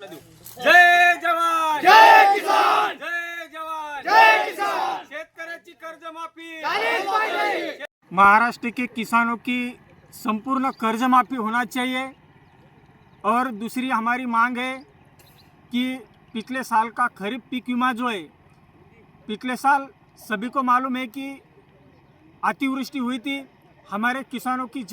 जय जवान जय किसान, जय जवान जय किसान, शेतकऱ्याची कर्जमाफी झालीच पाहिजे। महाराष्ट्र के किसानों की संपूर्ण कर्ज माफ़ी होना चाहिए। और दूसरी हमारी मांग है कि पिछले साल का खरीफ पीक बीमा जो है, पिछले साल सभी को मालूम है कि अतिवृष्टि हुई थी, हमारे किसानों की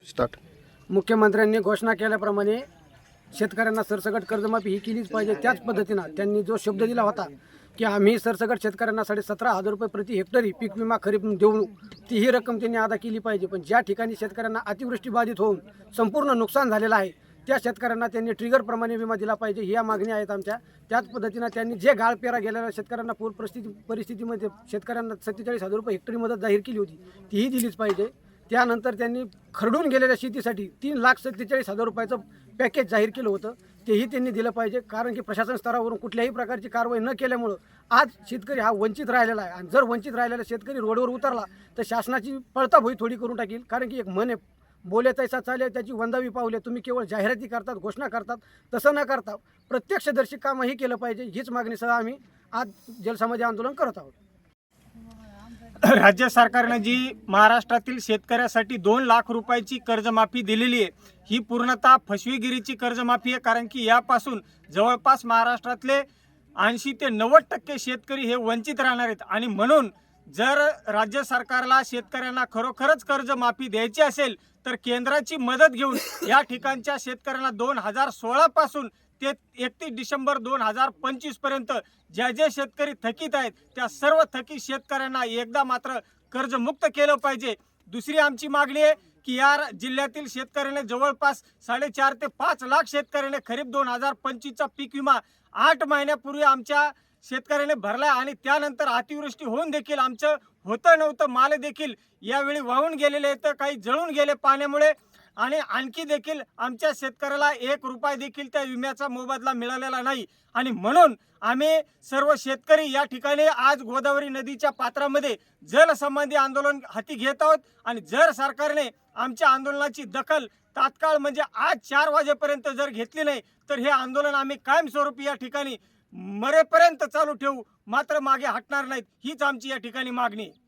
स्टार्ट। मुख्यमंत्र्यांनी घोषणा केल्याप्रमाणे शेतकऱ्यांना सरसकट कर्जमाफी ही केलीच पाहिजे। त्याच पद्धतीनं त्यांनी जो शब्द दिला होता की आम्ही सरसकट शेतकऱ्यांना 17,500 रुपये प्रति हेक्टरी पीक विमा खरीप देऊ, तीही रक्कम त्यांनी अदा केली पाहिजे। पण ज्या ठिकाणी शेतकऱ्यांना अतिवृष्टी बाधित होऊन संपूर्ण नुकसान झालेलं आहे त्या शेतकऱ्यांना त्यांनी ट्रिगरप्रमाणे विमा दिला पाहिजे, ह्या मागणी आहेत आमच्या। त्याच पद्धतीनं त्यांनी जे गाळ पेरा गेलेल्या शेतकऱ्यांना पूर परिस्थितीमध्ये शेतकऱ्यांना 47,000 रुपये हेक्टरी मदत जाहीर केली होती, तीही दिलीच पाहिजे। त्यानंतर त्यांनी खरडून गेलेल्या शेतीसाठी 3,47,000 रुपयाचं पॅकेज जाहीर केलं होतं, तेही त्यांनी दिलं पाहिजे। कारण की प्रशासन स्तरावरून कुठल्याही प्रकारची कारवाई न केल्यामुळं आज शेतकरी हा वंचित राहिलेला आहे। आणि जर वंचित राहिलेला शेतकरी रोडवर उतरला तर शासनाची पळताभोई थोडी करून टाकील। कारण की एक म्हणे, बोले तैसा चाले त्याची वंदावी पावले। तुम्ही केवळ जाहिराती करतात, घोषणा करतात, तसं न करता प्रत्यक्षदर्शी कामही केलं पाहिजे। हीच मागणीसह आम्ही आज जलसमाधी आंदोलन करत आहोत। राज्य सरकारने जी महाराष्ट्रातील शेतकऱ्यासाठी 2 लाख रुपयाची कर्जमाफी दिलेली आहे, ही पूर्णतः फसवेगिरीची कर्जमाफी आहे। कारण की यापासून जवळपास महाराष्ट्रातले 80 ते 90% शेतकरी हे वंचित राहणार आहेत। आणि म्हणून जर राज्य सरकारला शेतकऱ्यांना खरोखरच कर्जमाफी द्यायची असेल तर केंद्राची मदत घेऊन या ठिकाणच्या शेतकऱ्यांना 2016 पासून ते 31 डिसेंबर 2025 पर्यंत जे शेतकरी थकीत आहेत त्या सर्व थकीत शेतकऱ्यांना एकदा मात्र कर्जमुक्त केलं पाहिजे। दुसरी आमची मागणी आहे की या जिल्ह्यातील शेतकऱ्यांना जवळपास 4.5 ते 5 लाख शेतकऱ्यांना खरीप 2025चा पीक विमा 8 महिन्यापूर्वी आमच्या शेतकऱ्याने भरलाय। आणि त्यानंतर अतिवृष्टी होऊन देखील आमचं होतं नव्हतं माल देखील यावेळी वाहून गेलेले आहेत, काही जळून गेले पाण्यामुळे। आणि आणखी देखील आमच्या शेतकऱ्याला 1 रुपया देखील त्या विम्याचा मोबदला मिळालेला नाही। आणि म्हणून आम्ही सर्व शेतकरी या ठिकाणी आज गोदावरी नदीच्या पात्रामध्ये जलसंबंधी आंदोलन हाती घेत आहोत। आणि जर सरकारने आमच्या आंदोलनाची दखल तात्काळ म्हणजे आज 4 वाजेपर्यंत जर घेतली नाही तर हे आंदोलन आम्ही कायमस्वरूपी या ठिकाणी मरेपर्यंत चालू ठेवू, मात्र मागे हटणार नाहीत, हीच आमची या ठिकाणी मागणी आहे।